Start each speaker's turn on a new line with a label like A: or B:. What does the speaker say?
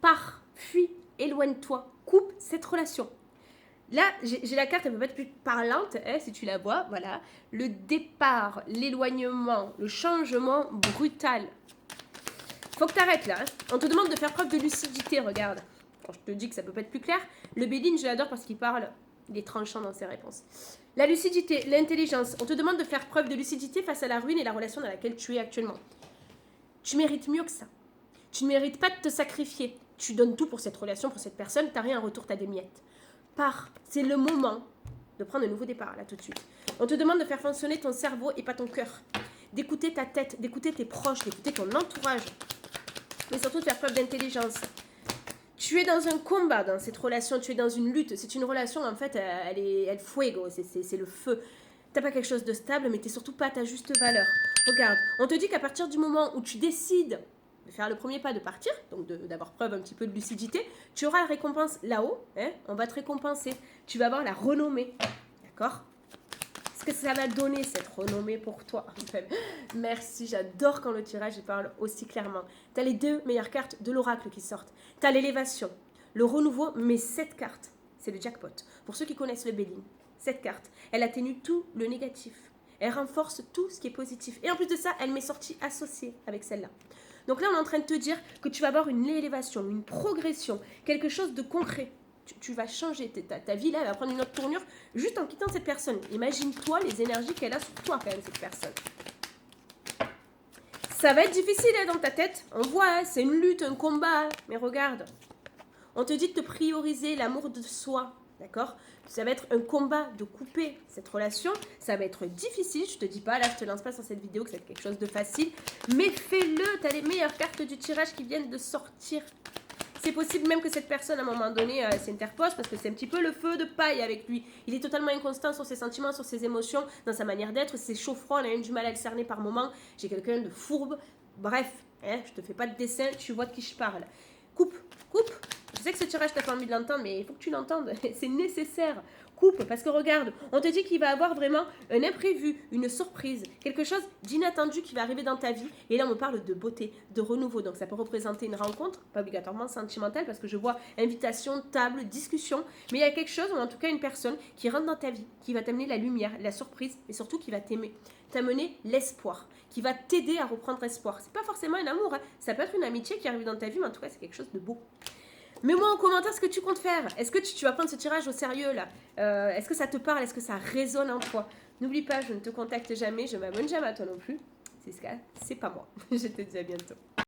A: pars, fuis, éloigne-toi, coupe cette relation. Là, j'ai la carte, elle peut pas être plus parlante, hein, si tu la vois, voilà. Le départ, l'éloignement, le changement brutal. Faut que t'arrêtes là. Hein. On te demande de faire preuve de lucidité, regarde. Quand je te dis que ça peut pas être plus clair, le Béline, je l'adore parce qu'il parle, il est tranchant dans ses réponses. La lucidité, l'intelligence. On te demande de faire preuve de lucidité face à la ruine et la relation dans laquelle tu es actuellement. Tu mérites mieux que ça. Tu ne mérites pas de te sacrifier. Tu donnes tout pour cette relation, pour cette personne, t'as rien en retour, t'as des miettes. Pars, c'est le moment de prendre un nouveau départ, là, tout de suite. On te demande de faire fonctionner ton cerveau et pas ton cœur. D'écouter ta tête, d'écouter tes proches, d'écouter ton entourage. Mais surtout de faire preuve d'intelligence. Tu es dans un combat dans cette relation, tu es dans une lutte. C'est une relation, en fait, elle est fuego, c'est le feu. T'as pas quelque chose de stable, mais t'es surtout pas à ta juste valeur. Regarde, on te dit qu'à partir du moment où tu décides de faire le premier pas, de partir, donc d'avoir preuve un petit peu de lucidité, tu auras la récompense là-haut, hein, on va te récompenser. Tu vas avoir la renommée, d'accord ? Qu'est-ce que ça va donner, cette renommée pour toi? Merci, j'adore quand le tirage il parle aussi clairement. Tu as les deux meilleures cartes de l'oracle qui sortent. Tu as l'élévation, le renouveau, mais cette carte, c'est le jackpot. Pour ceux qui connaissent le Béline, cette carte, elle atténue tout le négatif. Elle renforce tout ce qui est positif. Et en plus de ça, elle m'est sortie associée avec celle-là. Donc là, on est en train de te dire que tu vas avoir une élévation, une progression, quelque chose de concret. Tu vas changer, ta vie là, elle va prendre une autre tournure juste en quittant cette personne. Imagine-toi les énergies qu'elle a sur toi quand même, cette personne. Ça va être difficile hein, dans ta tête. On voit, hein, c'est une lutte, un combat. Mais regarde, on te dit de te prioriser l'amour de soi, d'accord? Ça va être un combat de couper cette relation. Ça va être difficile, je te dis pas, là je te lance pas sur cette vidéo que c'est quelque chose de facile. Mais fais-le, tu as les meilleures cartes du tirage qui viennent de sortir. C'est possible même que cette personne, à un moment donné, s'interpose parce que c'est un petit peu le feu de paille avec lui. Il est totalement inconstant sur ses sentiments, sur ses émotions, dans sa manière d'être. C'est chaud-froid, on a eu du mal à le cerner par moment. J'ai quelqu'un de fourbe. Bref, hein, je te fais pas de dessin, tu vois de qui je parle. Coupe, coupe. Je sais que ce tirage, t'as pas envie de l'entendre, mais il faut que tu l'entendes. C'est nécessaire. Coupe, parce que regarde, on te dit qu'il va avoir vraiment un imprévu, une surprise, quelque chose d'inattendu qui va arriver dans ta vie. Et là, on me parle de beauté, de renouveau. Donc, ça peut représenter une rencontre, pas obligatoirement sentimentale, parce que je vois invitation, table, discussion. Mais il y a quelque chose, ou en tout cas une personne, qui rentre dans ta vie, qui va t'amener la lumière, la surprise, et surtout qui va t'aimer. T'amener l'espoir, qui va t'aider à reprendre espoir. C'est pas forcément un amour, hein. Ça peut être une amitié qui arrive dans ta vie, mais en tout cas, c'est quelque chose de beau. Mets-moi en commentaire ce que tu comptes faire. Est-ce que tu vas prendre ce tirage au sérieux là? Est-ce que ça te parle? Est-ce que ça résonne en toi? N'oublie pas, je ne te contacte jamais, je m'abonne jamais à toi non plus. C'est ce cas, c'est pas moi. Je te dis à bientôt.